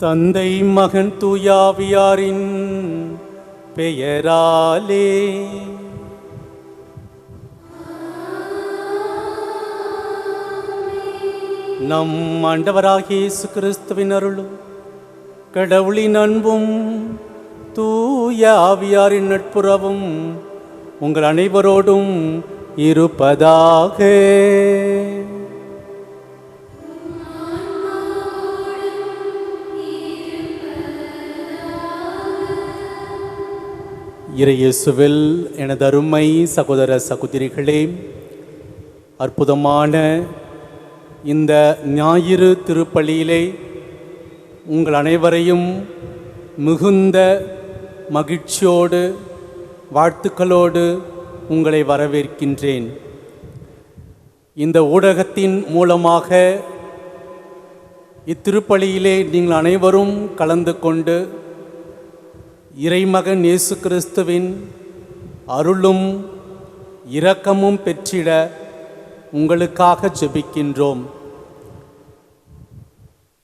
தந்தை மகன் தூயாவியாரின் பெயராலே நம் ஆண்டவராகிய இயேசு கிறிஸ்துவின் அருளும் கடவுளின் அன்பும் தூய ஆவியாரின் நட்புறவும் உங்கள் அனைவரோடும் இருப்பதாக. இறையேசுவில் எனது அருமை சகோதர சகோதரிகளே, அற்புதமான இந்த ஞாயிறு திருப்பலியிலே உங்கள் அனைவரையும் மிகுந்த மகிழ்ச்சியோடு வாழ்த்துக்களோடு உங்களை வரவேற்கின்றேன். இந்த ஊடகத்தின் மூலமாக இத்திருப்பலியிலே நீங்கள் அனைவரும் கலந்து கொண்டு இறைமகன் இயேசு கிறிஸ்துவின் அருளும் இரக்கமும் பெற்றிட உங்களுக்காக ஜெபிக்கின்றோம்.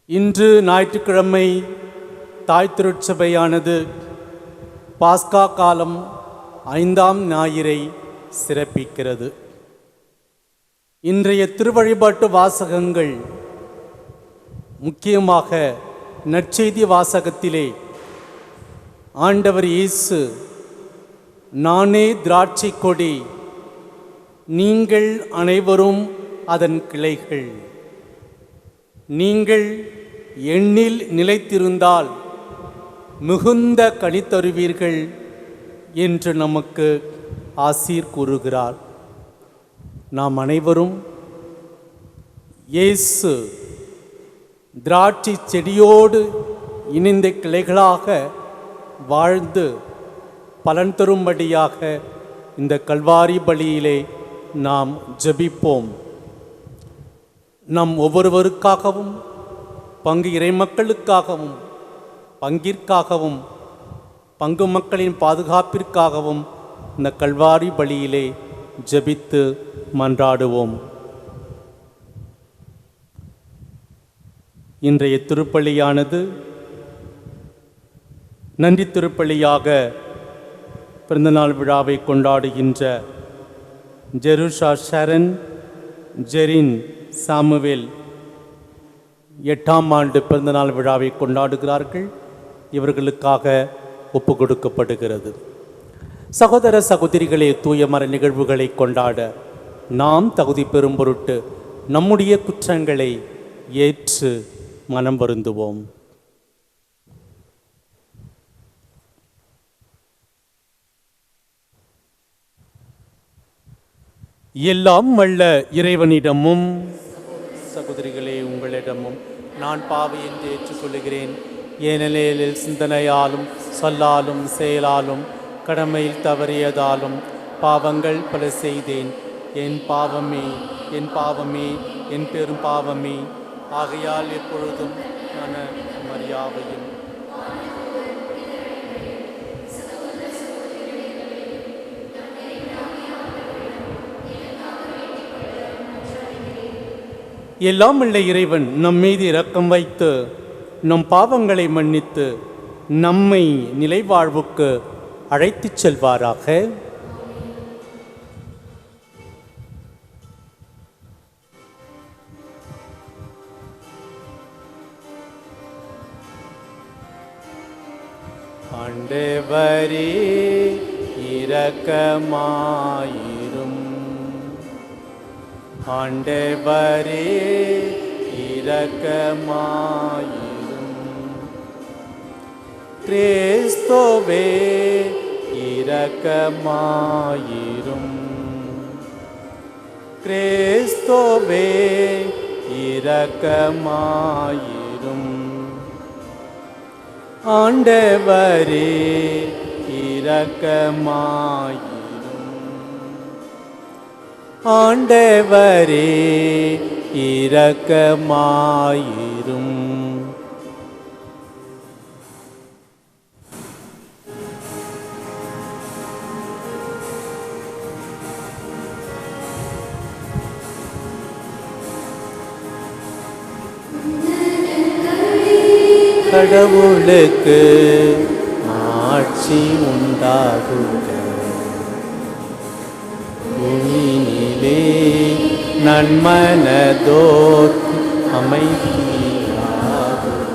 இன்று ஞாயிற்றுக்கிழமை தாய் திருச்சபையானது பாஸ்கா காலம் 5ஆம் ஞாயிறை சிறப்பிக்கிறது. இன்றைய திருவழிபாட்டு வாசகங்கள் முக்கியமாக நற்செய்தி வாசகத்திலே ஆண்டவர் இயேசு, நானே திராட்சை கொடி, நீங்கள் அனைவரும் அதன் கிளைகள், நீங்கள் எண்ணில் நிலைத்திருந்தால் மிகுந்த கனி தருவீர்கள் என்று நமக்கு ஆசீர் கூறுகிறார். நாம் அனைவரும் இயேசு திராட்சை செடியோடு இணைந்த கிளைகளாக வாழ்ந்து பலன் தரும்படியாக இந்த கல்வாரி பலியிலே நாம் ஜெபிப்போம். நம் ஒவ்வொருவருக்காகவும், பங்கு இறைமக்களுக்காகவும், பங்கிற்காகவும், பங்கு மக்களின் பாதுகாப்பிற்காகவும் இந்த கல்வாரி பலியிலே ஜெபித்து மன்றாடுவோம். இன்றைய திருப்பலியானது நன்றி திருப்பலியாக பிறந்தநாள் விழாவை கொண்டாடுகின்ற ஜெருஷா ஷரன் ஜெரின் சாமுவேல் 8ஆம் ஆண்டு பிறந்தநாள் விழாவை கொண்டாடுகிறார்கள். இவர்களுக்காக ஒப்பு கொடுக்கப்படுகிறது. சகோதர சகோதரிகளே, தூயமர நிகழ்வுகளை கொண்டாட நாம் தகுதி பெறும் பொருட்டு நம்முடைய குற்றங்களை ஏற்று மனம் வருந்துவோம். எல்லாம் வல்ல இறைவனிடமும் சகோதரிகளே உங்களிடமும் நான் பாவி என்று ஏற்றுக்கொள்கிறேன். ஏனெனில் சிந்தனையாலும் சொல்லாலும் செயலாலும் கடமையில் தவறியதாலும் பாவங்கள் பல செய்தேன். என் பாவமே, என் பாவமே, என் பெரும் பாவமே. ஆகையால் எப்பொழுதும் நான் மரியாதையும் எல்லாம் உள்ள இறைவன் நம் மீது இரக்கம் வைத்து நம் பாவங்களை மன்னித்து நம்மை நிலைவாழ்வுக்கு அழைத்துச் செல்வாராக. ஆண்டவரே இரக்கமாயிரும், ஆண்டவரே இரக்கமாயிரும். கிறிஸ்துவே இரக்கமாயிரும், கிறிஸ்துவே இரக்கமாயிரும். ஆண்டவரே இரக்கமாயிரும், ஆண்டவரே இரக்கமாயிரும். கடவுளுக்கு ஆட்சி உண்டாகுக. பூமியிலே நன்மனதோர்க்கு அமைதியாகும்.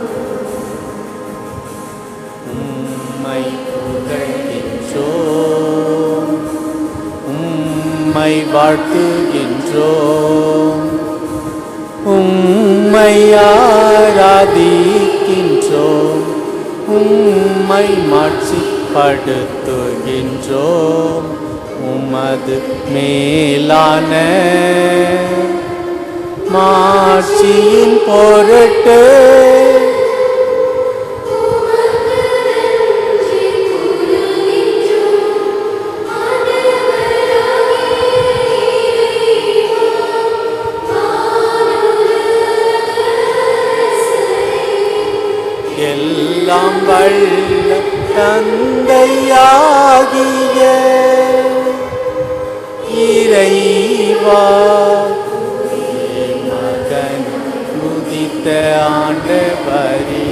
உம்மை புகழ்கின்றோம், உம்மை வாழ்த்துகின்றோம், உம்மை ஆராதிக்கின்றோம், உம்மை மாட்சிப்படுத்துகின்றோம். உமது மேலான மாட்சியின் பொருட்டு எல்லாம் வல்ல தந்தையாகிய இறைவா, மகன் உதித்த ஆண்டவரே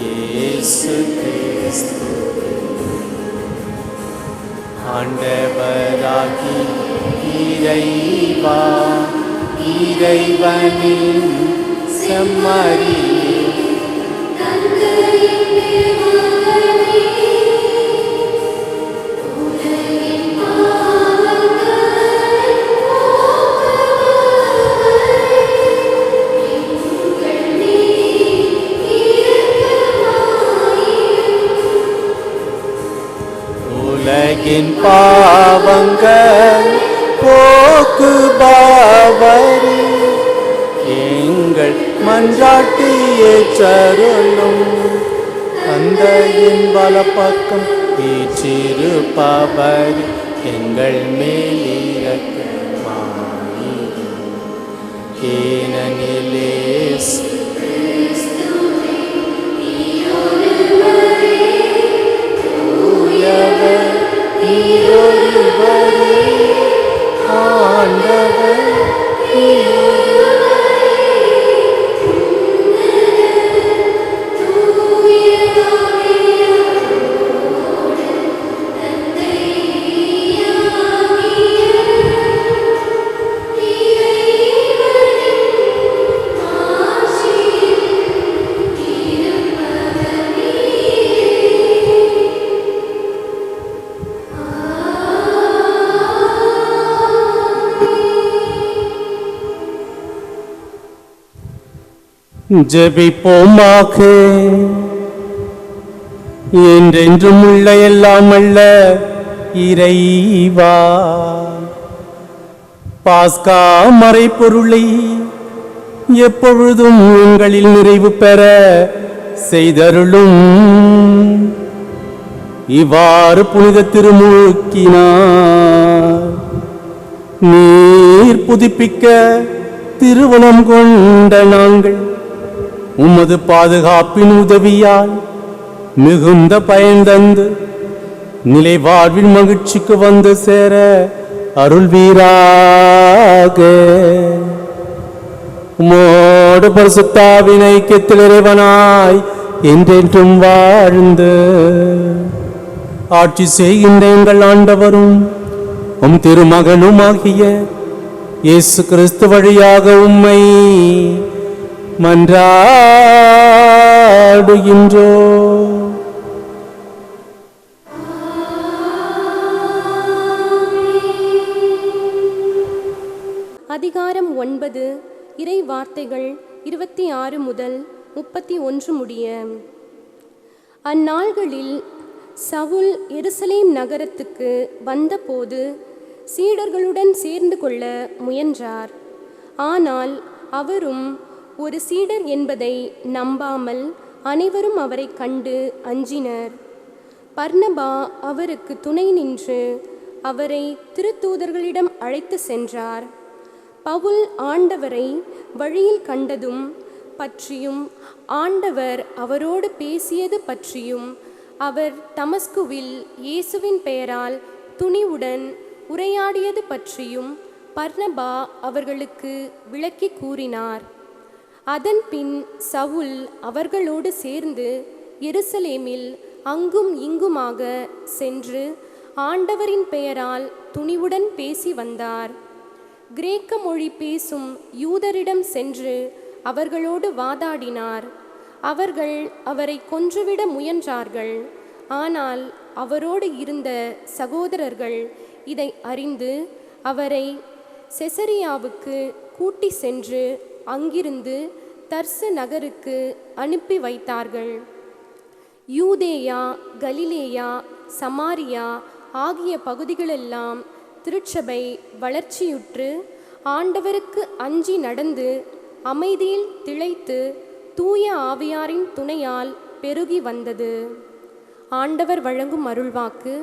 இயேசு கிறிஸ்து, ஆண்டவராகி இறைவா, இறைவனின் செம்மறி உலகின் பாவங்கள் போக்குபவரே, எங்கள் மன்றாட்டியே சருளும். தந்தையின் வலப்பக்கம் வீற்றிருப்பவர் எங்கள் மேல் இரக்கமாயிரும். ஏனெனில் இயேசு தூயவர், நீரொருவரே ஆண்டவர், ஜெபிப்போமாக. என்றென்றும் உள்ள எல்லாம் அல்ல இறைவா, பாஸ்கா மறைப்பொருளை எப்பொழுதும் உங்களில் நிறைவு பெற செய்தருளும். இவ்வாறு புனித திருமுழுக்கினார் நீர் புதுப்பிக்க திருவுளம் கொண்ட நாங்கள் உமது பாதுகாப்பின் உதவியால் மிகுந்த பயன் தந்து நிலை வாழ்வின் மகிழ்ச்சிக்கு வந்து சேர அருள்வீராக. உமோடு பரிசுத்தாவின் ஐக்கியத்தில் இறைவனாய் என்றென்றும் வாழ்ந்து ஆட்சி செய்கின்ற எங்கள் ஆண்டவரும் உம் திருமகனுமாகிய இயேசு கிறிஸ்து வழியாக உம்மை மன்றாடுகின்றோம். அதிகாரம் 9. இறை வார்த்தைகள் 26 முதல் 31 முடிய. அந்நாள்களில் சவுல் எருசலேம் நகரத்துக்கு வந்தபோது சீடர்களுடன் சேர்ந்து கொள்ள முயன்றார். ஆனால் அவரும் ஒரு சீடர் என்பதை நம்பாமல் அனைவரும் அவரை கண்டு அஞ்சினர். பர்னபா அவருக்கு துணை நின்று அவரை திருத்தூதர்களிடம் அழைத்து சென்றார். பவுல் ஆண்டவரை வழியில் கண்டதும் பற்றியும் ஆண்டவர் அவரோடு பேசியது பற்றியும் அவர் தமஸ்குவில் இயேசுவின் பெயரால் துணிவுடன் உரையாடியது பற்றியும் பர்னபா அவர்களுக்கு விளக்கி கூறினார். அதன்பின் சவுல் அவர்களோடு சேர்ந்து எருசலேமில் அங்கும் இங்குமாக சென்று ஆண்டவரின் பெயரால் துணிவுடன் பேசி வந்தார். கிரேக்க மொழி பேசும் யூதரிடம் சென்று அவர்களோடு வாதாடினார். அவர்கள் அவரை கொன்றுவிட முயன்றார்கள். ஆனால் அவரோடு இருந்த சகோதரர்கள் இதை அறிந்து அவரை செசரியாவுக்கு கூட்டி சென்று அங்கிருந்து தர்சு நகருக்கு அனுப்பி வைத்தார்கள். யூதேயா, கலிலேயா, சமாரியா ஆகிய பகுதிகளெல்லாம் திருச்சபை வளர்ச்சியுற்று ஆண்டவருக்கு அஞ்சி நடந்து அமைதியில் திளைத்து தூய ஆவியாரின் துணையால் பெருகி வந்தது. ஆண்டவர் வழங்கும் அருள்வாக்கு.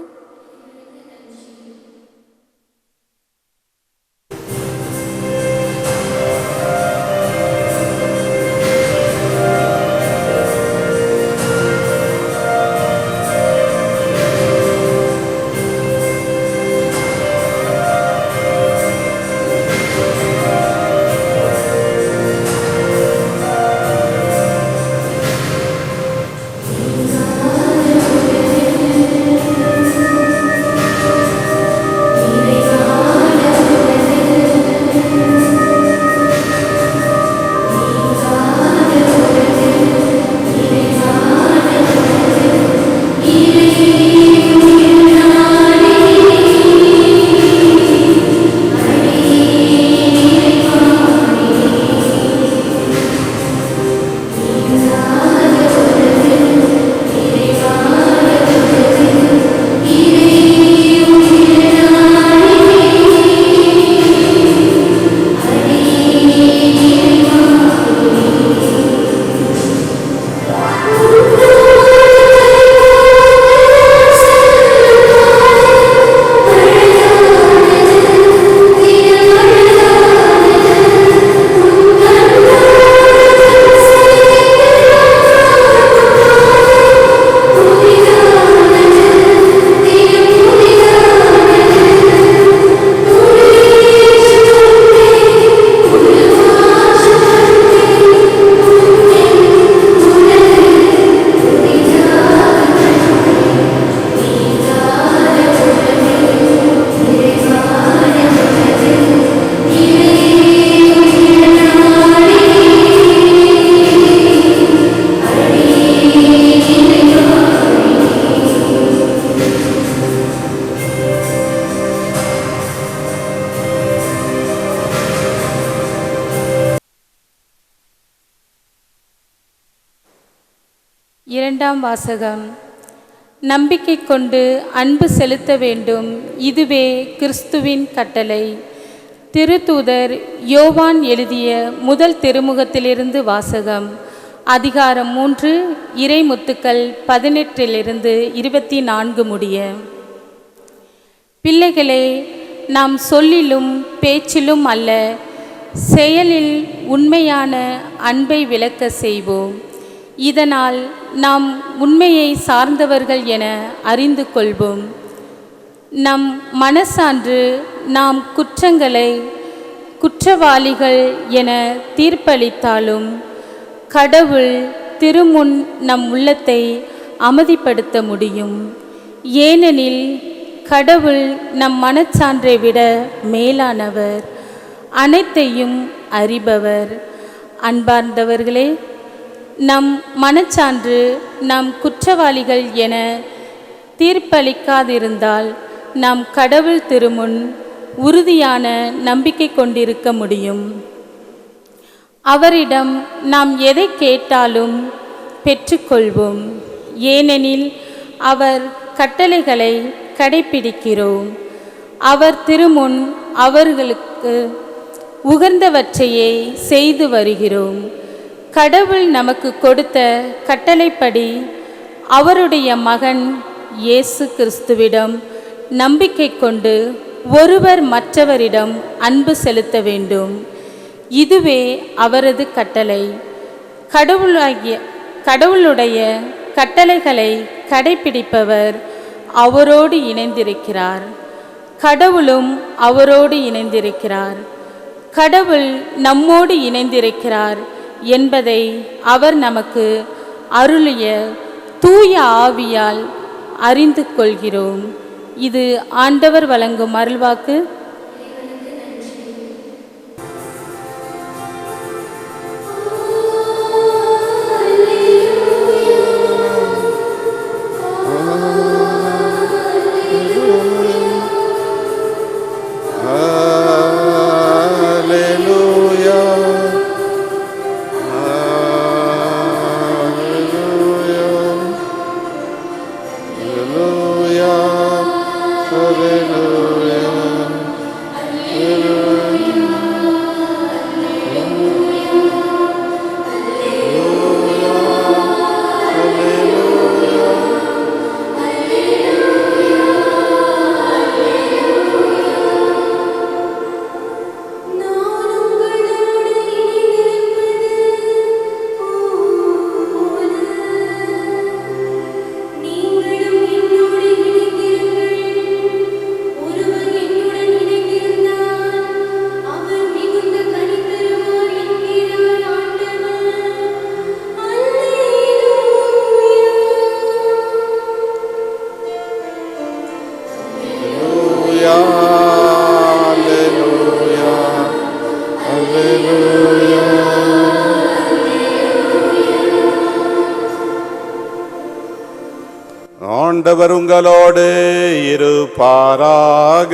இரண்டாம் வாசகம். நம்பிக்கை கொண்டு அன்பு செலுத்த வேண்டும், இதுவே கிறிஸ்துவின் கட்டளை. திருத்தூதர் யோவான் எழுதிய முதல் திருமுகத்திலிருந்து வாசகம். அதிகாரம் 3, இறைமுத்துக்கள் 18 24 முடிய. பிள்ளைகளே, நாம் சொல்லிலும் பேச்சிலும் அல்ல, செயலில் உண்மையான அன்பை விளக்க செய்வோம். இதனால் நாம் உண்மையை சார்ந்தவர்கள் என அறிந்து கொள்வோம். நம் மனசான்று நாம் குற்றங்களை குற்றவாளிகள் என தீர்ப்பளித்தாலும் கடவுள் திருமுன் நம் உள்ளத்தை அமைதிப்படுத்த முடியும். ஏனெனில் கடவுள் நம் மனச்சான்றை விட மேலானவர், அனைத்தையும் அறிபவர். அன்பார்ந்தவர்களே, நம் மனச்சான்று நாம் குற்றவாளிகள் என தீர்ப்பளிக்காதிருந்தால் நாம் கடவுள் திருமுன் உறுதியான நம்பிக்கை கொண்டிருக்க முடியும். அவரிடம் நாம் எதை கேட்டாலும் பெற்றுக்கொள்வோம். ஏனெனில் அவர் கட்டளைகளை கடைப்பிடிக்கிறோம். அவர் திருமுன் அவர்களுக்கு உகந்தவற்றையே செய்து வருகிறோம். கடவுள் நமக்கு கொடுத்த கட்டளைப்படி அவருடைய மகன் இயேசு கிறிஸ்துவிடம் நம்பிக்கை கொண்டு ஒருவர் மற்றவரிடம் அன்பு செலுத்த வேண்டும். இதுவே அவரது கட்டளை. கடவுளுடைய கட்டளைகளை கடைப்பிடிப்பவர் அவரோடு இணைந்திருக்கிறார், கடவுளும் அவரோடு இணைந்திருக்கிறார். கடவுள் நம்மோடு இணைந்திருக்கிறார். என்பதை அவர் நமக்கு அருளிய தூய ஆவியால் அறிந்து கொள்கிறோம். இது ஆண்டவர் வழங்கும் அருள்வாக்கு. ஆண்டவர் உங்களோடு இருப்பாராக.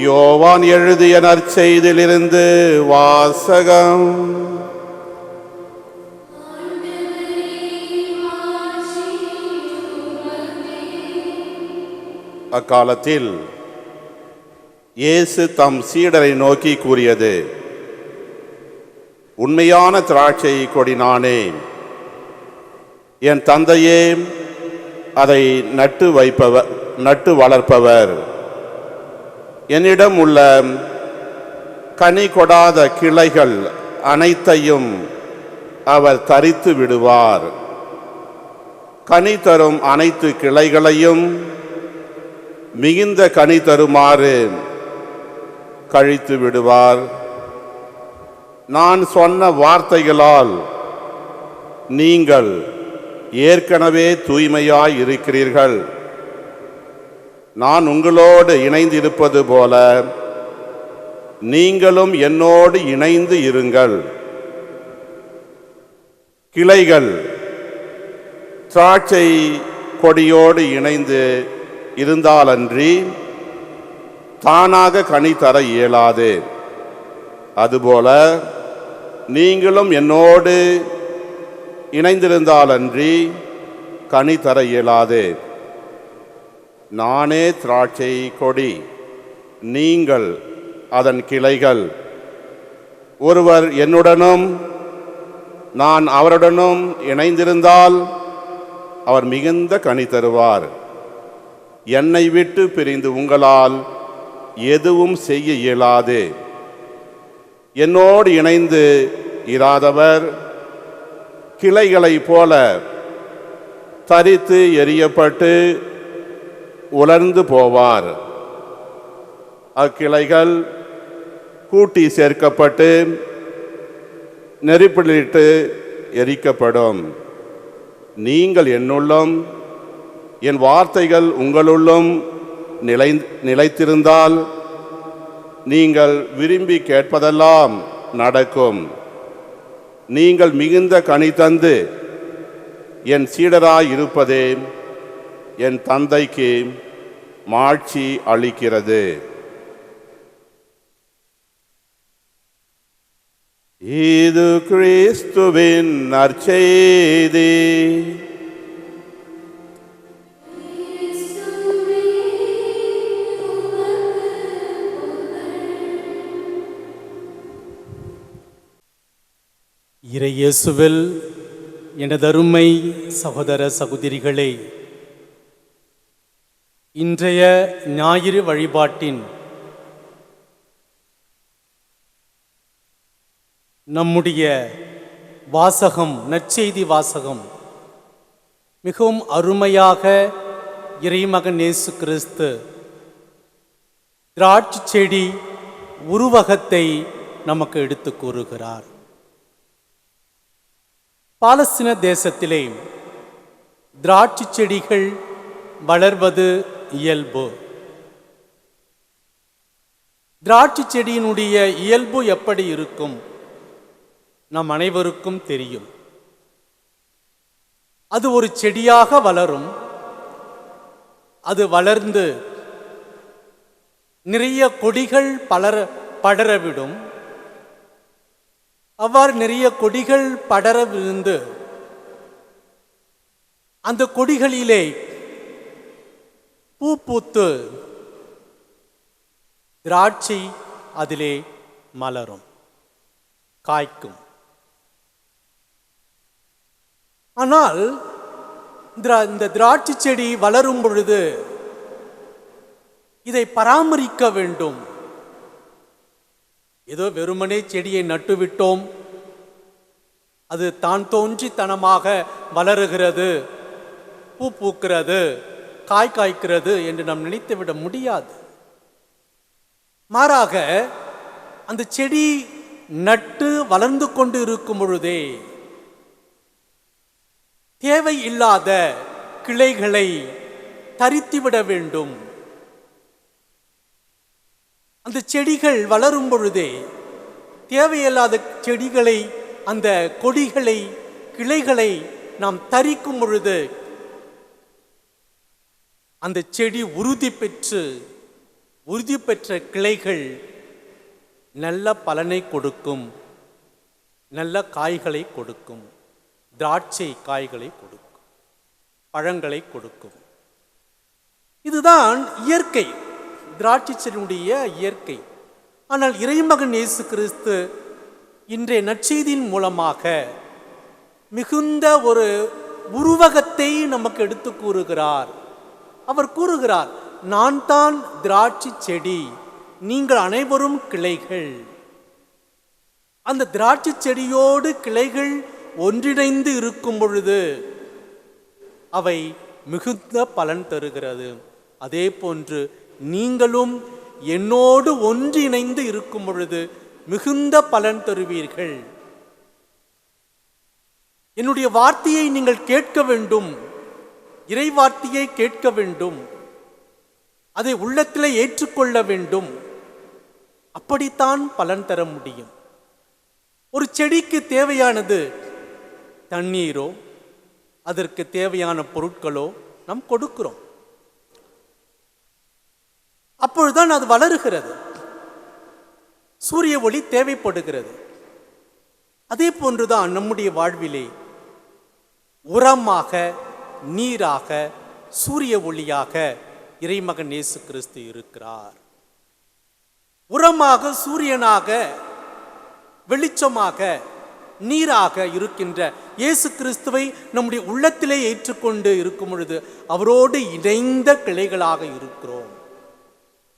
யோவான் எழுதிய நற்செய்தியிலிருந்து வாசகம். அக்காலத்தில் இயேசு தம் சீடரை நோக்கி கூறியது, உண்மையான திராட்சை கொடி நானே. என் தந்தையே அதை நட்டு வளர்ப்பவர். என்னிடம் உள்ள கனி கொடாத கிளைகள் அனைத்தையும் அவர் தரித்து விடுவார். கனி தரும் அனைத்து கிளைகளையும் மிகுந்த கனி தருமாறு கழித்து விடுவார். நான் சொன்ன வார்த்தைகளால் நீங்கள் ஏற்கனவே தூய்மையாய் இருக்கிறீர்கள். நான் உங்களோடு இணைந்திருப்பது போல நீங்களும் என்னோடு இணைந்து இருங்கள். கிளைகள் திராட்சை கொடியோடு இணைந்து இருந்தாலன்றி தானாக கனி தர இயலாது. அதுபோல நீங்களும் என்னோடு இணைந்திருந்தாலன்றி கனி தர இயலாது. நானே திராட்சை கொடி, நீங்கள் அதன் கிளைகள். ஒருவர் என்னுடனும் நான் அவருடனும் இணைந்திருந்தால் அவர் மிகுந்த கனி தருவார். என்னை விட்டு பிரிந்து உங்களால் எதுவும் செய்ய இயலாது. என்னோடு இணைந்து இராதவர் கிளைகளைப் போல தரித்து எறியப்பட்டு உலர்ந்து போவார். அக்கிளைகள் கூட்டி சேர்க்கப்பட்டு நெருப்பிலிட்டு எரிக்கப்படும். நீங்கள் என்னுள்ளும் என் வார்த்தைகள் உங்களுள்ளும் நிலைத்திருந்தால் நீங்கள் விரும்பி கேட்பதெல்லாம் நடக்கும். நீங்கள் மிகுந்த கனி தந்து என் சீடராய் இருப்பதே என் தந்தைக்கு மாட்சி அளிக்கிறது. இது கிறிஸ்துவின் நற்செய்தி. இறையேசுவில் எனதருமை சகோதர சகோதரிகளே, இன்றைய ஞாயிறு வழிபாட்டின் நம்முடைய வாசகம், நற்செய்தி வாசகம் மிகவும் அருமையாக இறைமகன் இயேசு கிறிஸ்து திராட்சை செடி உருவகத்தை நமக்கு எடுத்து கூறுகிறார். பாலஸ்தீன தேசத்திலே திராட்சை செடிகள் வளர்வது இயல்பு. திராட்சை செடியினுடைய இயல்பு எப்படி இருக்கும் நம் அனைவருக்கும் தெரியும். அது ஒரு செடியாக வளரும். அது வளர்ந்து நிறைய கொடிகள் படரவிடும். அவ்வாறு நிறைய கொடிகள் படர விழுந்து அந்த கொடிகளிலே பூ பூத்து திராட்சை அதிலே மலரும், காய்க்கும். ஆனால் இந்த திராட்சை செடி வளரும் பொழுது இதை பராமரிக்க வேண்டும். ஏதோ வெறுமனே செடியை நட்டுவிட்டோம், அது தான் தோன்றித்தனமாக வளருகிறது, பூ பூக்கிறது, காய்க்கிறது என்று நாம் நினைத்துவிட முடியாது. மாறாக அந்த செடி நட்டு வளர்ந்து கொண்டு இருக்கும் பொழுதே தேவையில்லாத கிளைகளை தரித்துவிட வேண்டும். அந்த செடிகள் வளரும் பொழுதே தேவையில்லாத செடிகளை, அந்த கொடிகளை, கிளைகளை நாம் தரிக்கும் பொழுது அந்த செடி உறுதி பெற்ற கிளைகள் நல்ல பலனை கொடுக்கும், நல்ல காய்களை கொடுக்கும், திராட்சை காய்களை கொடுக்கும், பழங்களை கொடுக்கும். இதுதான் இயற்கை, திராட்சை செடியினுடைய இயற்கை. ஆனால் இறைமகன் இயேசு கிறிஸ்து இன்றைய நற்செய்தியின் மூலமாக மிகுந்த ஒரு உருவகத்தை நமக்கு எடுத்து கூறுகிறார். அவர் கூறுகிறார், நான் தான் திராட்சை செடி, நீங்கள் அனைவரும் கிளைகள். அந்த திராட்சை செடியோடு கிளைகள் ஒன்றிணைந்து இருக்கும் பொழுது அவை மிகுந்த பலன் தருகிறது. அதே போன்று நீங்களும் என்னோடு ஒன்றிணைந்து இருக்கும் பொழுது மிகுந்த பலன் தருவீர்கள். என்னுடைய வார்த்தையை நீங்கள் கேட்க வேண்டும், இறை வார்த்தையை கேட்க வேண்டும், அதை உள்ளத்திலே ஏற்றுக்கொள்ள வேண்டும். அப்படித்தான் பலன் தர முடியும். ஒரு செடிக்கு தேவையானது தண்ணீரோ அதற்கு தேவையான பொருட்களோ நாம் கொடுக்கிறோம். அப்பொழுதுதான் அது வளருகிறது. சூரிய ஒளி தேவைப்படுகிறது. அதே போன்றுதான் நம்முடைய வாழ்விலே உரமாக, நீராக, சூரிய ஒளியாக இறைமகன் இயேசு கிறிஸ்து இருக்கிறார். உரமாக, சூரியனாக, வெளிச்சமாக, நீராக இருக்கின்ற இயேசு கிறிஸ்துவை நம்முடைய உள்ளத்திலே ஏற்றுக்கொண்டு இருக்கும் பொழுது அவரோடு இணைந்த கிளைகளாக இருக்கிறோம்.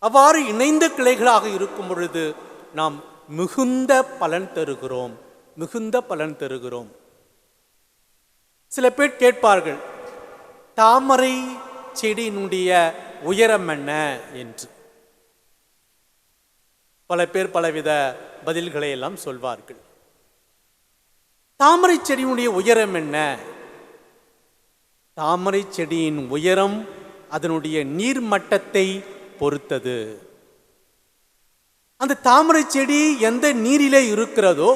அவ்வாறு இணைந்த கிளைகளாக இருக்கும் பொழுது நாம் மிகுந்த பலன் தருகிறோம், மிகுந்த பலன் தருகிறோம். சில பேர் கேட்பார்கள், தாமரை செடியினுடைய உயரம் என்ன என்று. பல பேர் பலவித பதில்களை எல்லாம் சொல்வார்கள். தாமரை செடியினுடைய உயரம் என்ன? தாமரை செடியின் உயரம் அதனுடைய நீர் மட்டத்தை பொறுத்தது. அந்த தாமரை செடி எந்த நீரிலே இருக்கிறதோ,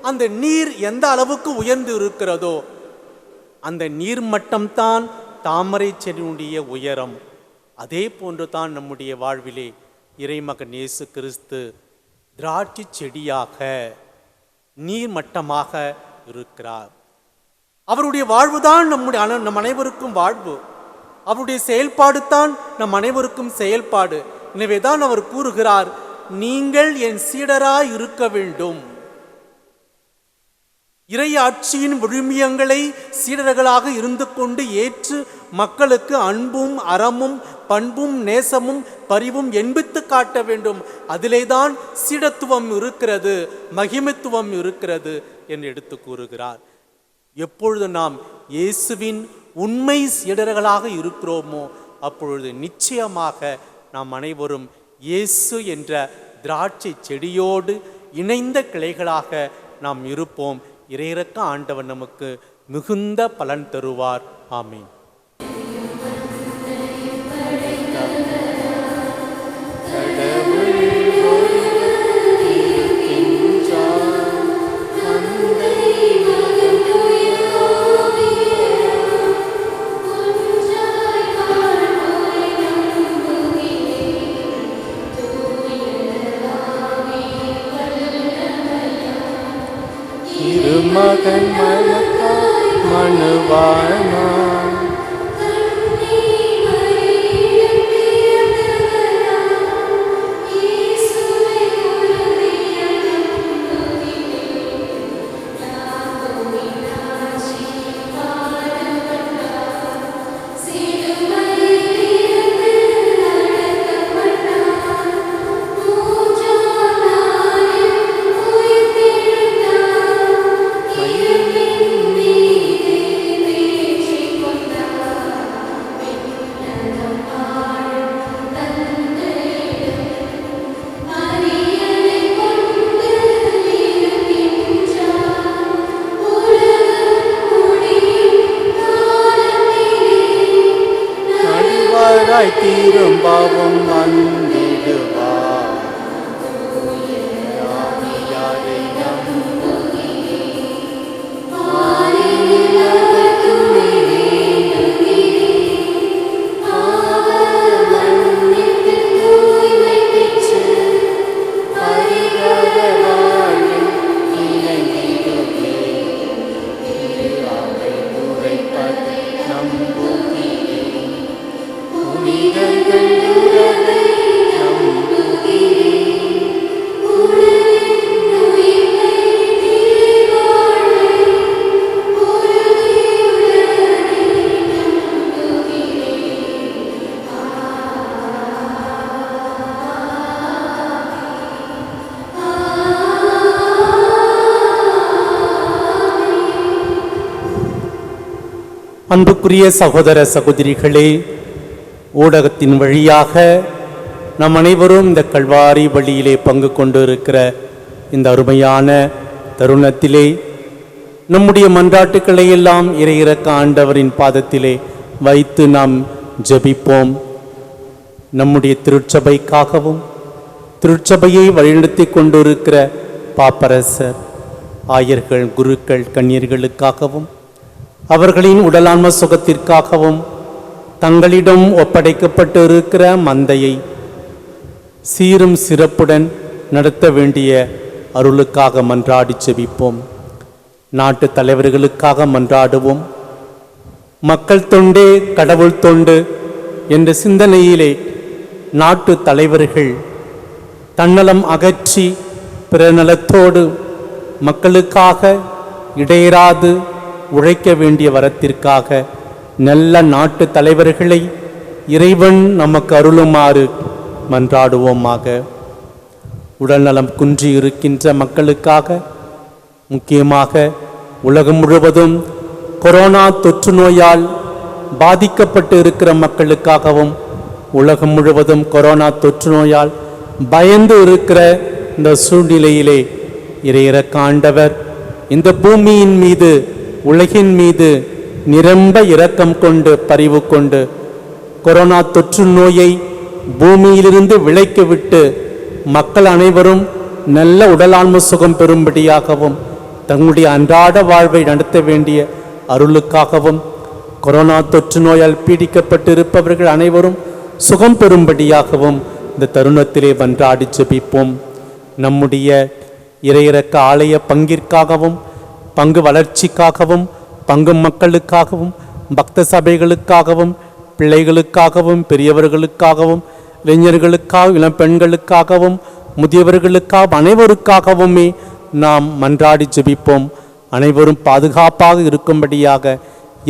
அந்த நீர் எந்த அளவுக்கு உயர்ந்து இருக்கிறதோ அந்த நீர் மட்டம்தான் தாமரை செடியினுடைய உயரம். அதே போன்று தான் நம்முடைய வாழ்விலே இறைமகன் இயேசு கிறிஸ்து திராட்சை செடியாக நீர்மட்டமாக இருக்கிறார். அவருடைய வாழ்வுதான் நம் அனைவருக்கும் வாழ்வு. அவருடைய செயல்பாடு தான் நம் அனைவருக்கும் செயல்பாடு. எனவேதான் அவர் கூறுகிறார், நீங்கள் என் சீடராய் இருக்க வேண்டும். இறையாட்சியின் விழுமியங்களை சீடர்களாக இருந்து கொண்டு ஏற்று மக்களுக்கு அன்பும் அறமும் பண்பும் நேசமும் பரிவும் என்பித்து காட்ட வேண்டும். அதிலேதான் சீடத்துவம் இருக்கிறது, மகிமைத்துவம் இருக்கிறது என்று எடுத்து கூறுகிறார். எப்பொழுது நாம் இயேசுவின் உண்மை சீடர்களாக இருக்கிறோமோ அப்பொழுது நிச்சயமாக நாம் அனைவரும் இயேசு என்ற திராட்சை செடியோடு இணைந்த கிளைகளாக நாம் இருப்போம். இறையிறக்க ஆண்டவர் நமக்கு மிகுந்த பலன் தருவார். ஆமீன். மகன் மனுவானா திரும்பவும் வந்திடுவார். அன்புக்குரிய சகோதர சகோதரிகளே, ஊடகத்தின் வழியாக நம் அனைவரும் இந்த கல்வாரி வழியிலே பங்கு கொண்டு இருக்கிற இந்த அருமையான தருணத்திலே நம்முடைய மன்றாட்டுக்களை எல்லாம் இறையிறக்க ஆண்டவரின் பாதத்திலே வைத்து நாம் ஜெபிப்போம். நம்முடைய திருச்சபைக்காகவும் திருச்சபையை வழிநடத்தி கொண்டிருக்கிற பாப்பரசர், ஆயர்கள், குருக்கள், கன்னியர்களுக்காகவும் அவர்களின் உடலான்ம சுகத்திற்காகவும் தங்களிடம் ஒப்படைக்கப்பட்டு இருக்கிற மந்தையை சீரும் சிறப்புடன் நடத்த வேண்டிய அருளுக்காக மன்றாடி செபிப்போம். நாட்டு தலைவர்களுக்காக மன்றாடுவோம். மக்கள் தொண்டே கடவுள் தொண்டு என்ற சிந்தனையிலே நாட்டு தலைவர்கள் தன்னலம் அகற்றி பிறநலத்தோடு மக்களுக்காக இடையராது உழைக்க வேண்டிய வரத்திற்காக நல்ல நாட்டு தலைவர்களை இறைவன் நமக்கு அருளுமாறு மன்றாடுவோமாக. உடல்நலம் குன்றி இருக்கின்ற மக்களுக்காக, முக்கியமாக உலகம் முழுவதும் கொரோனா தொற்று நோயால் பாதிக்கப்பட்டு இருக்கிற மக்களுக்காகவும், உலகம் முழுவதும் கொரோனா தொற்று நோயால் பயந்து இருக்கிற இந்த சூழ்நிலையிலே இறையிறக்க ஆண்டவர் இந்த பூமியின் மீது, உலகின் மீது நிரம்ப இரக்கம் கொண்டு பரிவு கொண்டு கொரோனா தொற்று நோயை பூமியிலிருந்து விலக்கி விட்டு மக்கள் அனைவரும் நல்ல உடலான்ம சுகம் பெறும்படியாகவும் தங்களுடைய அன்றாட வாழ்வை நடத்த வேண்டிய அருளுக்காகவும் கொரோனா தொற்று நோயால் பீடிக்கப்பட்டிருப்பவர்கள் அனைவரும் சுகம் பெறும்படியாகவும் இந்த தருணத்திலே மன்றாடி ஜெபிப்போம். நம்முடைய இறையிறக்க ஆலய பங்கிற்காகவும், பங்கு வளர்ச்சிக்காகவும், பங்கு மக்களுக்காகவும், பக்த சபைகளுக்காகவும், பிள்ளைகளுக்காகவும், பெரியவர்களுக்காகவும், இளைஞர்களுக்காக, இளம் பெண்களுக்காகவும், முதியவர்களுக்காக, அனைவருக்காகவுமே நாம் மன்றாடி ஜெபிப்போம். அனைவரும் பாதுகாப்பாக இருக்கும்படியாக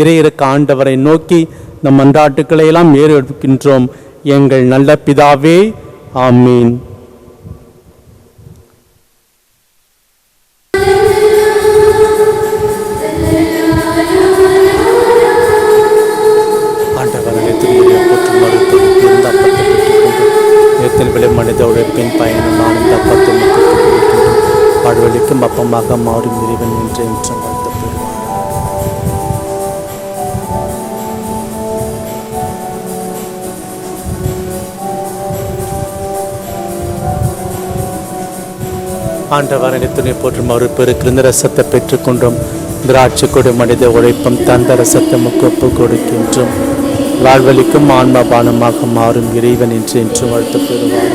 இறையிறக்க ஆண்டவரை நோக்கி நம் மன்றாட்டுக்களை எல்லாம் ஏறெடுக்கின்றோம். எங்கள் நல்ல பிதாவே, ஆமீன். ஆண்டவரை உலகத்தின் விலை மனித உழைப்பின் பயணம் ஆனந்த அப்பத்தும் வாழ்வழிக்கும் அப்பமாக மாறும் இறைவன் என்று என்றும் வாழ்த்தப்படுவார். ஆண்டவரனை துணை போற்றும் அவர் பெருக்கிருந்த ரசத்தை பெற்றுக்கொண்டும் திராட்சை கொடு மனித உழைப்பும் தந்த ரசத்தை ஒப்பு கொடுக்கின்றும் வாழ்வழிக்கும் ஆன்மபானமாக மாறும் இறைவன் என்று என்றும் வாழ்த்து பெறுவார்.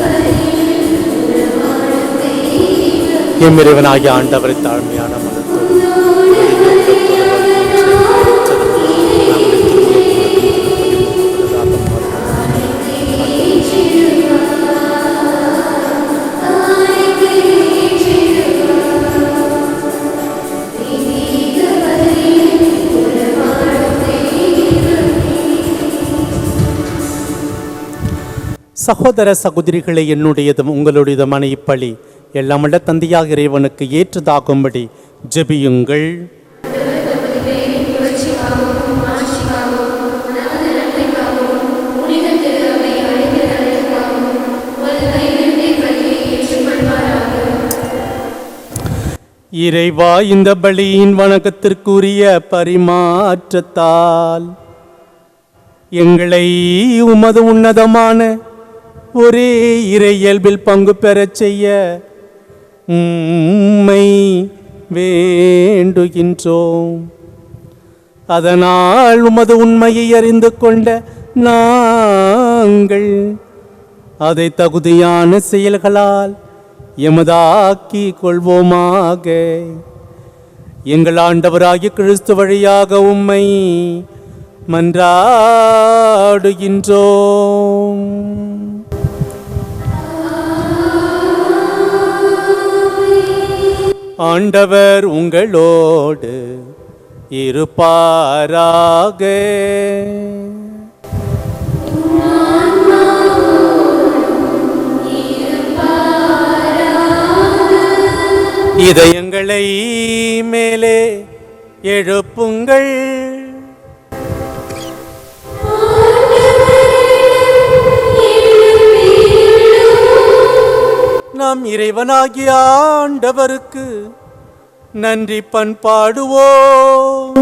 எம் இறைவனாகிய ஆண்டவரை தாழ்மையான மனத்தோடு சகோதர சகோதரிகளை என்னுடையதும் உங்களுடையதுமான இப்பலி எல்லாமல்ல தந்தையாக இறைவனுக்கு ஏற்றதாகும்படி ஜெபியுங்கள். இறைவா, இந்த பலியின் வணக்கத்திற்குரிய பரிமாற்றத்தால் எங்களை உமது உன்னதமான ஒரே இறை இயல்பில் பங்கு பெறச் செய்ய உம்மை வேண்டுகின்றோம். அதனால் உமது உண்மையை அறிந்து கொண்ட நாங்கள் அதை தகுதியான செயல்களால் எமதாக்கி கொள்வோமாக. எங்கள் ஆண்டவராகிய கிறிஸ்து வழியாக உம்மை மன்றாடுகின்றோம். ஆண்டவர் உங்களோடு இருப்பாராக. இதயங்களை மேலே எழுப்புங்கள். நாம் இறைவனாகிய ஆண்டவருக்கு நன்றி பண்பாடுவோம்.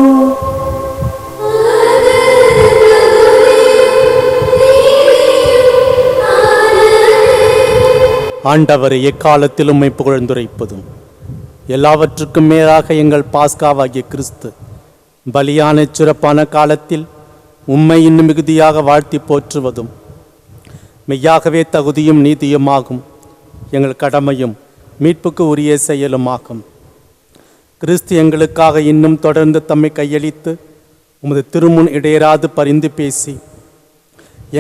ஆண்டவரை எக்காலத்திலும் உம்மை புகழ்ந்துரைப்பதும் எல்லாவற்றுக்கும் மேலாக எங்கள் பாஸ்காவாகிய கிறிஸ்து பலியான சிறப்பான காலத்தில் உம்மை இன்னும் மிகுதியாக வாழ்த்தி போற்றுவதும் மெய்யாகவே தகுதியும் நீதியுமாகும். எங்கள் கடமையும் மீட்புக்கு உரிய செயலுமாகும். கிறிஸ்து எங்களுக்காக இன்னும் தொடர்ந்து தம்மை கையளித்து உமது திருமுன் இடையராது பரிந்து பேசி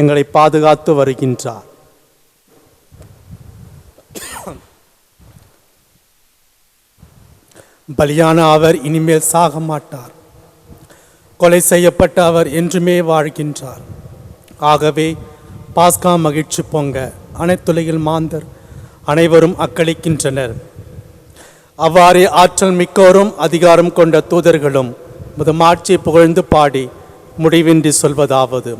எங்களை பாதுகாத்து வருகின்றார். பலியான அவர் இனிமேல் சாக மாட்டார். கொலை செய்யப்பட்ட அவர் என்றுமே வாழ்கின்றார். ஆகவே பாஸ்கா மகிழ்ச்சி பொங்க அனைத்துலகில் மாந்தர் அனைவரும் அக்களிக்கின்றனர். அவ்வாறே ஆற்றல் மிக்கோரும் அதிகாரம் கொண்ட தூதர்களும் முது மாட்சியை புகழ்ந்து பாடி முடிவின்றி சொல்வதாவது: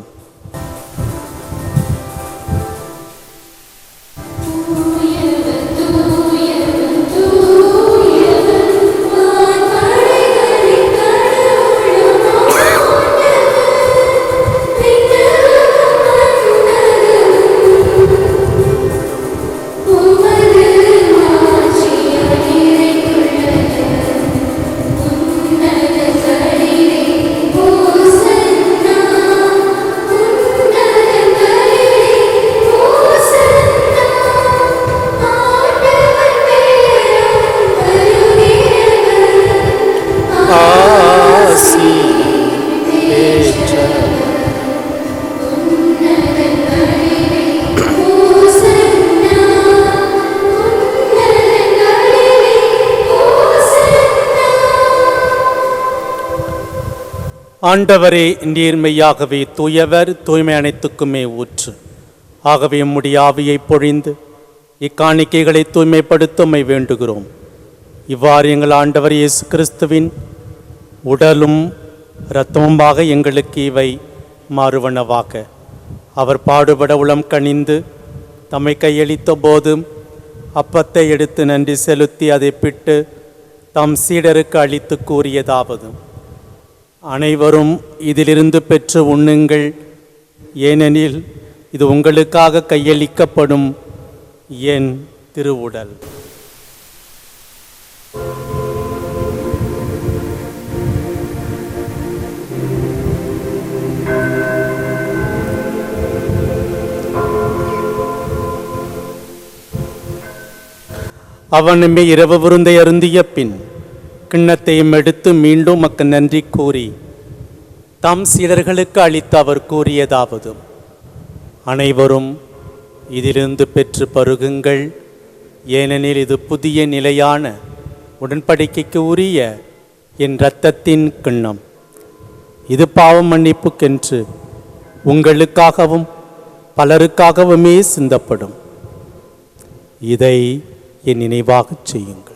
ஆண்டவரே, நீர் மெய்யாகவே தூயவர், தூய்மை அனைத்துக்குமே ஊற்று. ஆகவே உம்முடைய ஆவியை பொழிந்து இக்காணிக்கைகளை தூய்மைப்படுத்தமை வேண்டுகிறோம். இவ்வாறு எங்கள் ஆண்டவர் இயேசு கிறிஸ்துவின் உடலும் இரத்தமுமாக எங்களுக்கு இவை மாறுவனவாக. அவர் பாடுபட உளம் கனிந்து தம்மை கையளித்த போதும் அப்பத்தை எடுத்து நன்றி செலுத்தி அதை பிட்டு தம் சீடருக்கு அளித்து கூறியதாவது: அனைவரும் இதிலிருந்து பெற்று உண்ணுங்கள், ஏனெனில் இது உங்களுக்காக கையளிக்கப்படும் என் திருவுடல். அவனுமே இரவு விருந்தை அருந்திய பின் கிண்ணத்தையும் எடுத்து மீண்டும் மக்கு நன்றி கூறி தம் சீடர்களுக்கு அளித்து அவர் கூறியதாவது: அனைவரும் இதிலிருந்து பெற்று பருகுங்கள், ஏனெனில் இது புதிய நிலையான உடன்படிக்கைக்கு உரிய என் இரத்தத்தின் கிண்ணம். இது பாவம் மன்னிப்புக்கென்று உங்களுக்காகவும் பலருக்காகவுமே சிந்தப்படும். இதை என் நினைவாகச் செய்யுங்கள்.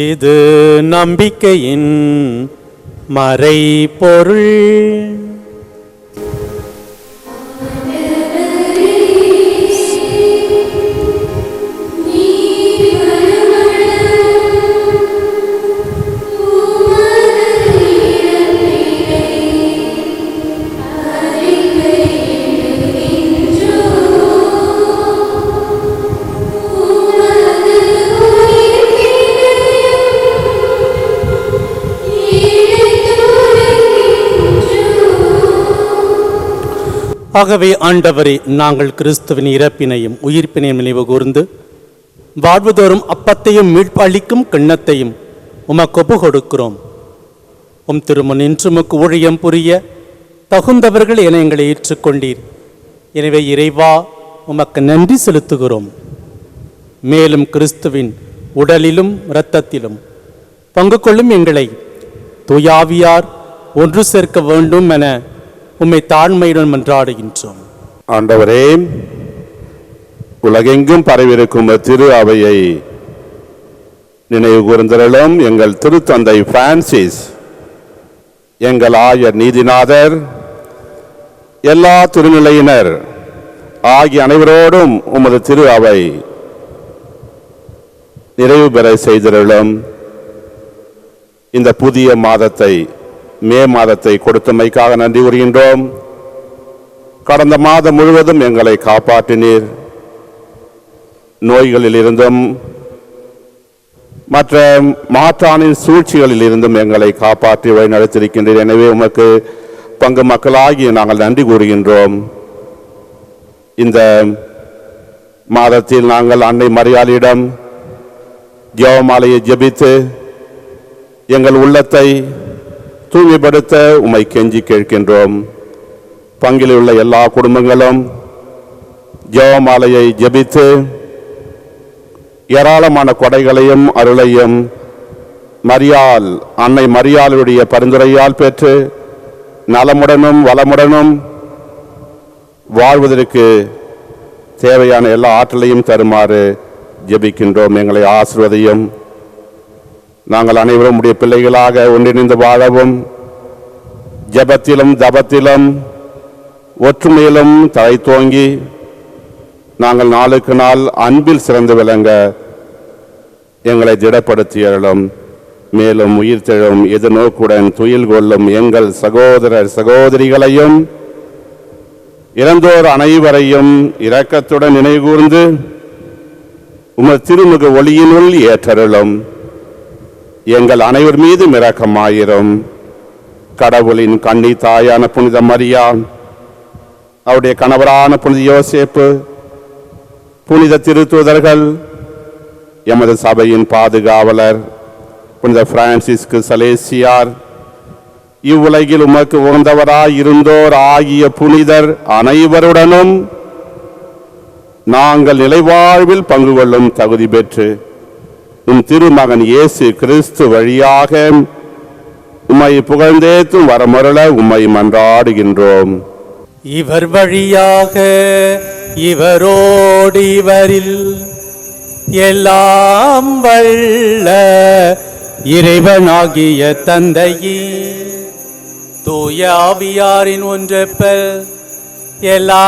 இது நம்பிக்கையின் மறைபொருள். ஆகவே ஆண்டவரே, நாங்கள் கிறிஸ்துவின் இறப்பினையும் உயிர்ப்பினையும் நினைவு கூர்ந்து வாழ்வுதோறும் அப்பத்தையும் மீட்பு அளிக்கும் கிண்ணத்தையும் உமக்கு ஒப்பு கொடுக்கிறோம். உம் திருமுன் நின்று உமக்கு ஊழியம் புரிய தகுந்தவர்கள் என எங்களை ஏற்றுக்கொண்டீர். எனவே இறைவா, உமக்கு நன்றி செலுத்துகிறோம். மேலும் கிறிஸ்துவின் உடலிலும் இரத்தத்திலும் பங்கு கொள்ளும் எங்களை தூயாவியார் ஒன்று சேர்க்க வேண்டும் என உம்மை தாழ்மையுடன் மன்றாடுகின்றோம். ஆண்டவரே, உலகெங்கும் பரவிருக்கும் திரு அவையை நினைவு கூர்ந்தருளும். எங்கள் திருத்தந்தை பிரான்சிஸ், எங்கள் ஆயர் நீதிநாதர், எல்லா திருநிலையினர் ஆகிய அனைவரோடும் உமது திரு அவை நிறைவு பெற செய்திருளும். இந்த புதிய மாதத்தை, மே மாதத்தை கொடுத்தமைக்காக நன்றி கூறுகின்றோம். கடந்த மாதம் முழுவதும் எங்களை காப்பாற்றினீர். நோய்களில் இருந்தும் மற்ற மாற்றானின் சூழ்ச்சிகளில் இருந்தும் எங்களை காப்பாற்றி வழிநடத்தியிருக்கின்றீர். எனவே உமக்கு பங்கு மக்களாகி நாங்கள் நன்றி கூறுகின்றோம். இந்த மாதத்தில் நாங்கள் அன்னை மரியாளிடம் ஜெபமாலையை ஜெபித்து எங்கள் உள்ளத்தை தூய்மைப்படுத்த உம்மை கெஞ்சி கேட்கின்றோம். பங்கில் உள்ள எல்லா குடும்பங்களும் ஜெபமாலையை ஜெபித்து ஏராளமான கொடைகளையும் அருளையும் மரியாள், அன்னை மரியாளுடைய பரிந்துரையால் பெற்று நலமுடனும் வளமுடனும் வாழ்வதற்கு தேவையான எல்லா ஆற்றலையும் தருமாறு ஜெபிக்கின்றோம். எங்களை ஆசீர்வதியும். நாங்கள் அனைவரும் உடைய பிள்ளைகளாக ஒன்றிணைந்து வாழவும், ஜெபத்திலும் தபத்திலும் ஒற்றுமையிலும் தலை தோங்கி நாங்கள் நாளுக்கு நாள் அன்பில் சிறந்து விளங்க எங்களை திடப்படுத்தியலும். மேலும் உயிர்த்தெழும் எதிர்நோக்குடன் துயில் கொள்ளும் எங்கள் சகோதரர் சகோதரிகளையும் இறந்தோர் அனைவரையும் இரக்கத்துடன் நினைவுகூர்ந்து உமது திருமுக ஒளியினுள் ஏற்றருளும். எங்கள் அனைவர் மீதும் இரக்கமாயிரும். கடவுளின் கன்னி தாயான புனித மரியா, அவருடைய கணவரான புனித யோசேப்பு, புனித திருத்தூதர்கள், எமது சபையின் பாதுகாவலர் புனித பிரான்சிஸ்கு சலேசியார், இவ்வுலகில் உமக்கு உகந்தவராய் இருந்தோர் ஆகிய புனிதர் அனைவருடனும் நாங்கள் நிலைவாழ்வில் பங்கு கொள்ளும் தகுதி பெற்று உம் திருமகன் இயேசு கிறிஸ்து வழியாக உம்மை புகழ்ந்தேத்தும் வரமருள உம்மை மன்றாடுகின்றோம். இவர் வழியாக, இவரோடு உம்மோடு இவரில் எல்லாம் வல்ல இறைவனாகிய தந்தையே, தூய ஆவியாரின் ஒன்றப்பல் எல்லா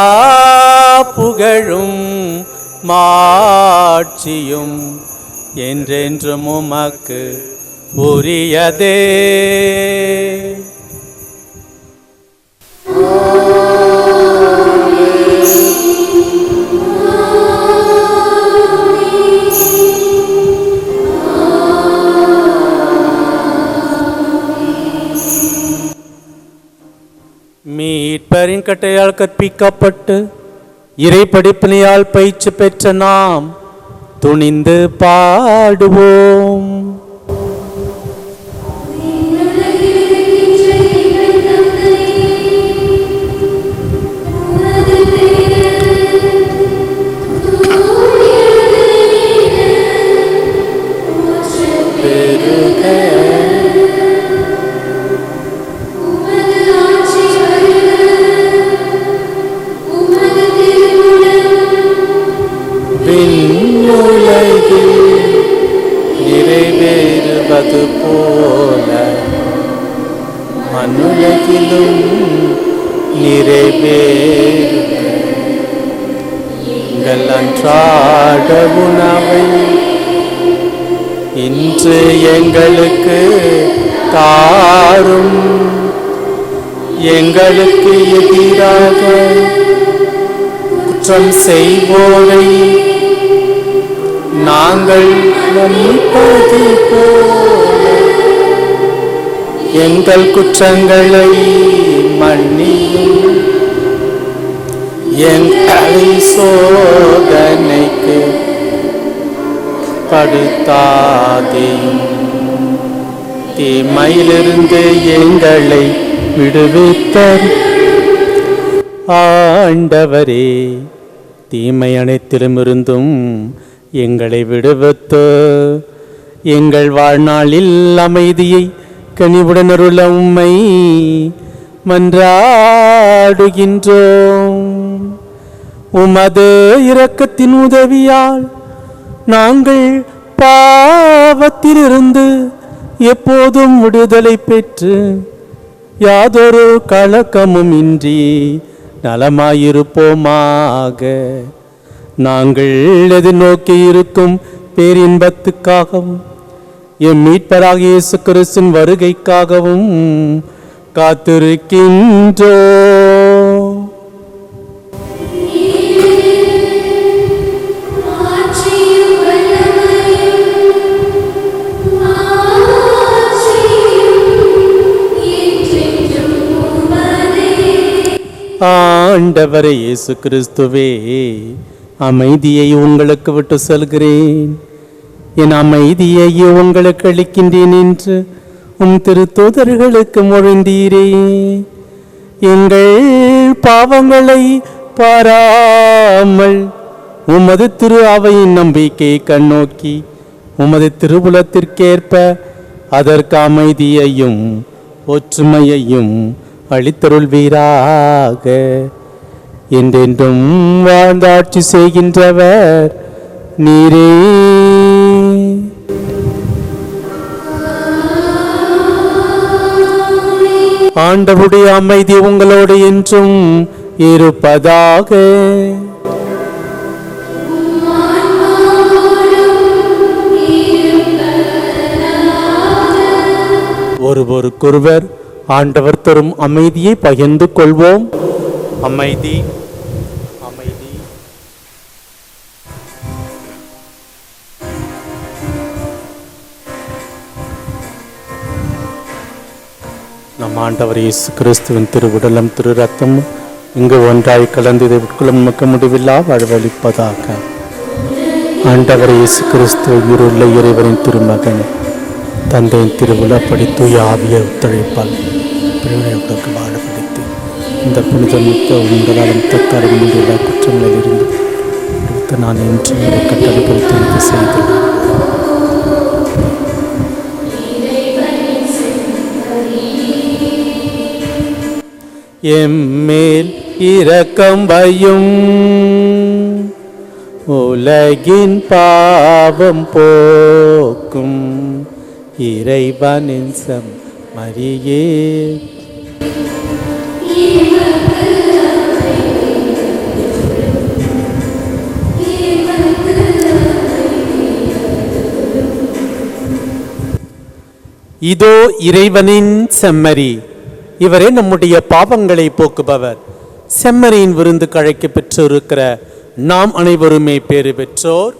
புகழும் மாட்சியும் என்றென்றும் உமக்கு உரியதே. மீட்பரின் கட்டையால் கற்பிக்கப்பட்டு இறை படிப்பினையால் பயிற்சி பெற்ற நாம் துணிந்து பாடுவோம். நிறைவேறுவது போல மண்ணுலகிலும் நிறைவேறுக. எங்கள் அன்றாட உணவை இன்று எங்களுக்கு தாரும். எங்களுக்கு எதிராக குற்றம் செய்வோரை நாங்கள் மன்னிப்பது போல எங்கள் குற்றங்களை மன்னியும். எங்களை சோதனைக்கு படுத்தாதேயும், தீமையிலிருந்து எங்களை விடுவித்தர். ஆண்டவரே, தீமை அனைத்திலும் இருந்தும் எங்களை விடுவித்து எங்கள் வாழ்நாளில் அமைதியை கனிவுடன் அருள உம்மை மன்றாடுகின்றோம். உமது இரக்கத்தின் உதவியால் நாங்கள் பாவத்திலிருந்து எப்போதும் விடுதலை பெற்று யாதொரு கலக்கமும் இன்றி நலமாயிருப்போமாக. நாங்கள் எதிர்நோக்கி இருக்கும் பேரின்பத்துக்காகவும் எம் மீட்பராகிய இயேசு கிறிஸ்துவின் வருகைக்காகவும் காத்திருக்கின்றோம். ஆண்டவரே இயேசு கிறிஸ்துவே, அமைதியை உங்களுக்கு விட்டு செல்கிறேன், என் அமைதியை உங்களுக்கு அளிக்கின்றேன் என்று உம் திருத்தூதர்களுக்கு மொழிந்தீரே. எங்கள் பாவங்களை பாராமல் உமது திரு அவையின் நம்பிக்கையை கண்ணோக்கி உமது திருவுலத்திற்கேற்ப அதற்கு அமைதியையும் ஒற்றுமையையும் அளித்தருள்வீராக. என்றென்றும் வாழ்ந்தாட்சி செய்கின்றவர் நீரே. ஆண்டவருடைய அமைதி உங்களோடு என்றும் இருப்பதாக. ஒருவருக்கொருவர் ஆண்டவர் தரும் அமைதியை பகிர்ந்து கொள்வோம். அமைதி அமைதி. நம் ஆண்டவர் இயேசு கிறிஸ்துவின் திருவுடலும் திரு ரத்தமும் இங்கு ஒன்றாய் கலந்து இதை உட்கொள்ளும் நமக்கு முடிவில்லா வாழ்வளிப்பதாக. ஆண்டவர் இயேசு கிறிஸ்து உயிருள்ள இறைவனின் திருமகன் தந்தையின் திருவிழப்படி தூய ஆவியை ஒத்துழைப்பால் பிரிவினைக்கு வாழப்படுத்தி இந்த புனிதமிக்க உங்களாலும் தத்தாலும் உள்ள குற்றங்களில் இருந்து நான் என்று முறை கட்டளைகள் தெரிந்து செய்தேன். எம்மேல் இரக்கம் வையும் உலகின் பாவம் போக்கும் இறைவனின் செம்மறியே. இதோ இறைவனின் செம்மறி, இவரே நம்முடைய பாவங்களை போக்குபவர். செம்மறியின் விருந்து கழைக்க பெற்றிருக்கிற நாம் அனைவருமே பேறு பெற்றோர்.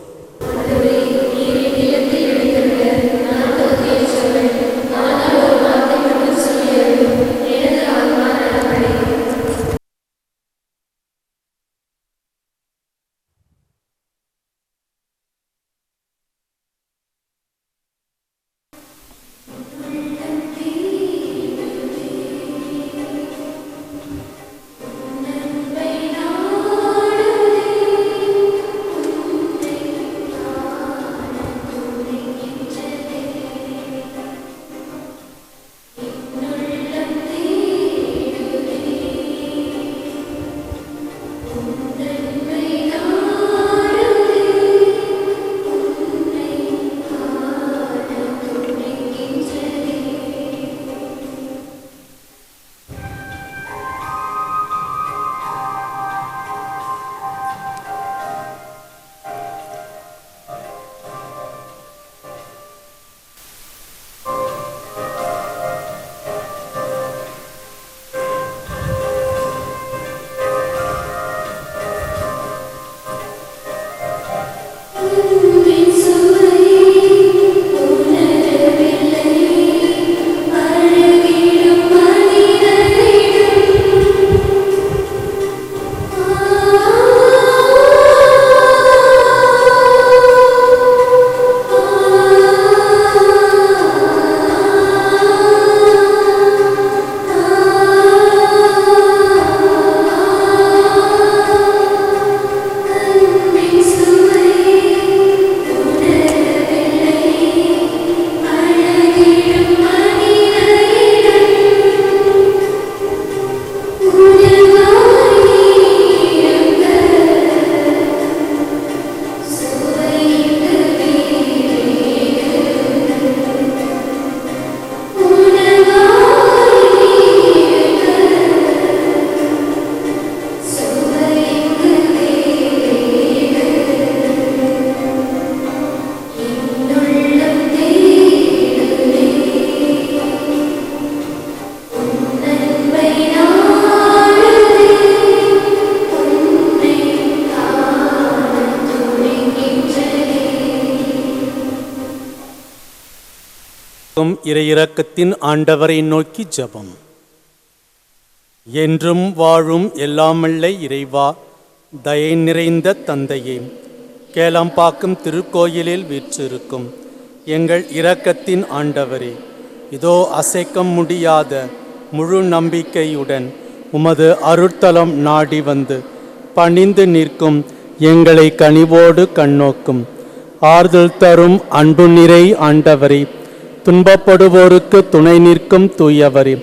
இறையிரக்கத்தின் ஆண்டவரை நோக்கி ஜெபம். என்றும் வாழும் எல்லாமல்ல இறைவா, தயை நிறைந்த தந்தையே, கேளம்பாக்கம் திருக்கோயிலில் வீற்றிருக்கும் எங்கள் இரக்கத்தின் ஆண்டவரே, இதோ அசைக்க முடியாத முழு நம்பிக்கையுடன் உமது அருட்தலம் நாடி வந்து பணிந்து நிற்கும் எங்களை கனிவோடு கண்ணோக்கும் ஆறுதல் தரும் அன்பு நிறை ஆண்டவரே, துன்பப்படுவோருக்கு துணை நிற்கும் தூயவரே,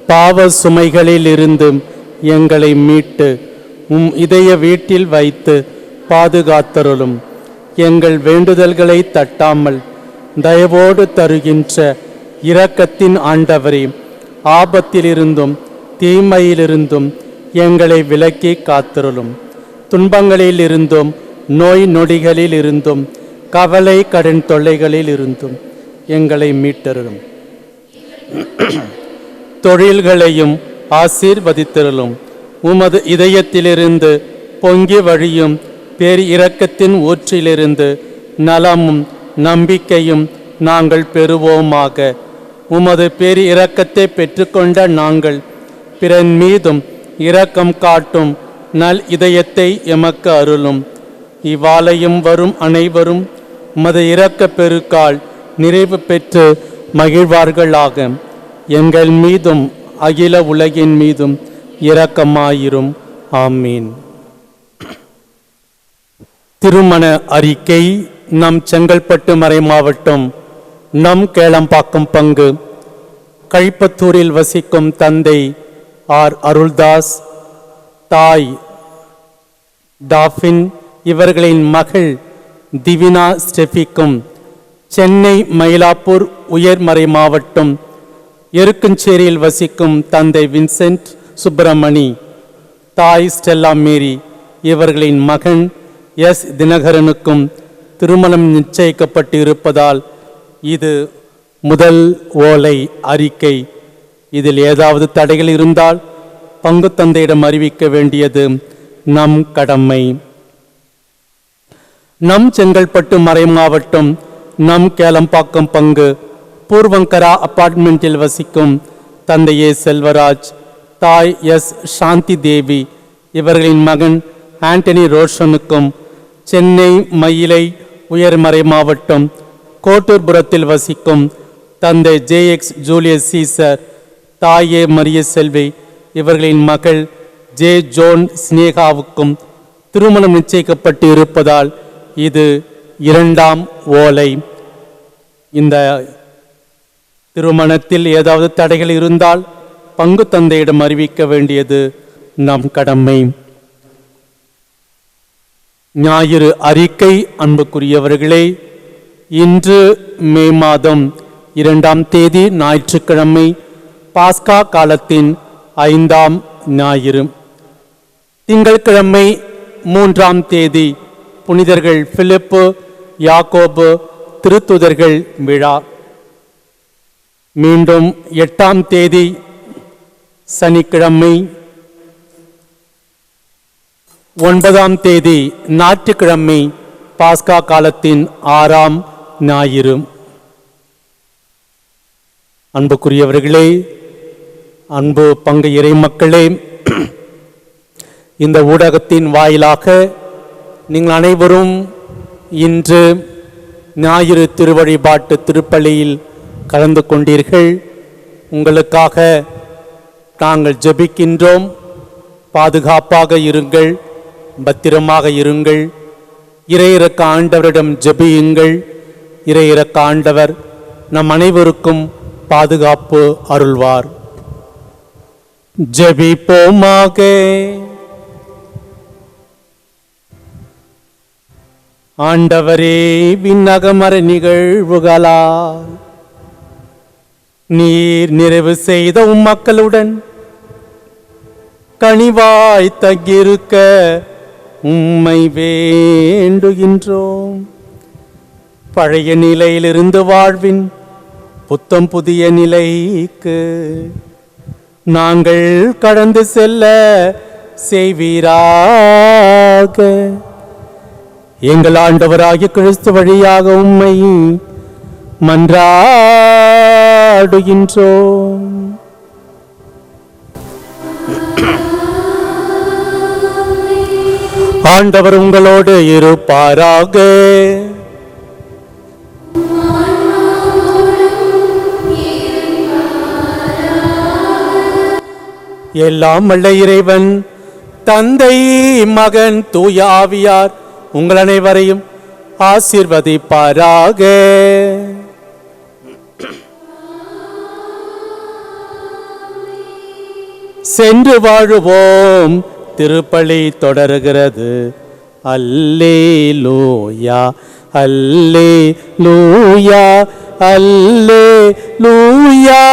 பாவ சுமைகளில் இருந்து எங்களை மீட்டு இதய வீட்டில் வைத்து பாதுகாத்தருளும். எங்கள் வேண்டுதல்களை தட்டாமல் தயவோடு தருகின்ற இரக்கத்தின் ஆண்டவரே, ஆபத்திலிருந்தும் தீமையிலிருந்தும் எங்களை விலக்கி காத்தருளும். துன்பங்களில் இருந்தும் நோய் நொடிகளில் இருந்தும் கவலை கடன் தொல்லைகளில் இருந்தும் எங்களை மீட்டருளும். தொழில்களையும் ஆசீர்வதித்தருளும். உமது இதயத்திலிருந்து பொங்கி வழியும் பேர் இரக்கத்தின் ஊற்றிலிருந்து நலமும் நம்பிக்கையும் நாங்கள் பெறுவோமாக. உமது பேர் இரக்கத்தை பெற்றுக்கொண்ட நாங்கள் பிறன் மீதும் இரக்கம் காட்டும் நல் இதயத்தை எமக்கு அருளும். இவ்வாலயம் வரும் அனைவரும் உமது இரக்க பெருக்கால் நிறைவு பெற்று மகிழ்வார்களாக. எங்கள் மீதும் அகில உலகின் மீதும் இரக்கமாயிரும். ஆமீன். திருமண அறிக்கை. நம் செங்கல்பட்டு மறை மாவட்டம் நம் கேளம்பாக்கம் பங்கு கழிப்பத்தூரில் வசிக்கும் தந்தை ஆர் அருள்தாஸ், தாய் டாஃபின் இவர்களின் மகள் திவினா ஸ்டெஃபிக்கும் சென்னை மயிலாப்பூர் உயர்மறை மாவட்டம் எருக்கஞ்சேரியில் வசிக்கும் தந்தை வின்சென்ட் சுப்பிரமணி, தாய் ஸ்டெல்லா மேரி இவர்களின் மகன் எஸ் தினகரனுக்கும் திருமணம் நிச்சயிக்கப்பட்டு இருப்பதால் இது முதல் ஓலை அறிக்கை. இதில் ஏதாவது தடைகள் இருந்தால் பங்கு தந்தையிடம் அறிவிக்க வேண்டியது நம் கடமை. நம் செங்கல்பட்டு மறை மாவட்டம் நம் கேளம்பாக்கம் பங்கு பூர்வங்கரா அபார்ட்மெண்ட்டில் வசிக்கும் தந்தை ஏ செல்வராஜ், தாய் எஸ் சாந்தி தேவி இவர்களின் மகன் ஆண்டனி ரோஷனுக்கும் சென்னை மயிலை உயர்மறை மாவட்டம் கோட்டூர்புரத்தில் வசிக்கும் தந்தை ஜேஎக்ஸ் ஜூலியஸ் சீசர், தாய் ஏ மரிய செல்வி இவர்களின் மகள் ஜே ஜோன் ஸ்னேகாவுக்கும் திருமணம் நிச்சயிக்கப்பட்டு இருப்பதால் இது இரண்டாம் ஓலை. இந்த திருமணத்தில் ஏதாவது தடைகள் இருந்தால் பங்கு தந்தையிடம் அறிவிக்க வேண்டியது நம் கடமை. ஞாயிறு அறிக்கை. அன்புக்குரியவர்களே, இன்று மே மாதம் 2ஆம் தேதி ஞாயிற்றுக்கிழமை, பாஸ்கா காலத்தின் 5ஆம் ஞாயிறு. திங்கட்கிழமை 3ஆம் தேதி புனிதர்கள் பிலிப்பு, யாக்கோபு திருத்துதர்கள் விழா. மீண்டும் 8ஆம் தேதி சனிக்கிழமை, 9ஆம் தேதி ஞாயிற்றுக்கிழமை, பாஸ்கா காலத்தின் 6ஆம் ஞாயிறு. அன்புக்குரியவர்களே, அன்பு பங்கு இறை மக்களே, இந்த ஊடகத்தின் வாயிலாக நீங்கள் அனைவரும் இன்று ஞாயிறு திருவழிபாட்டு திருப்பலியில் கலந்து கொண்டீர்கள். உங்களுக்காக நாங்கள் ஜெபிக்கின்றோம். பாதுகாப்பாக இருங்கள், பத்திரமாக இருங்கள். இறையிறக்க ஆண்டவரிடம் ஜெபியுங்கள். இறையிறக்க ஆண்டவர் நம் அனைவருக்கும் பாதுகாப்பு அருள்வார். ஜெபிப்போமாக. ஆண்டவரே, விண்ணகமர நிகழ்வுகளால் நீர் நிறைவு செய்த மக்களுடன் கனிவாய் தங்கியிருக்க உம்மை வேண்டுகின்றோம். பழைய நிலையிலிருந்து வாழ்வின் புத்தம் புதிய நிலைக்கு நாங்கள் கடந்து செல்ல செய்வீராக. எங்கள் ஆண்டவராகிய கிறிஸ்து வழியாக உம்மை மன்றாடுகின்றோம். ஆண்டவர் உங்களோடு இருப்பாராக. எல்லாம் வல்ல இறைவன் தந்தை, மகன், தூய ஆவியார் உங்கள் அனைவரையும் ஆசீர்வதிப்பாராக. சென்று வாழுவோம். திருப்பலி தொடருகிறது. அல்லேலூயா, அல்லேலூயா, அல்லேலூயா.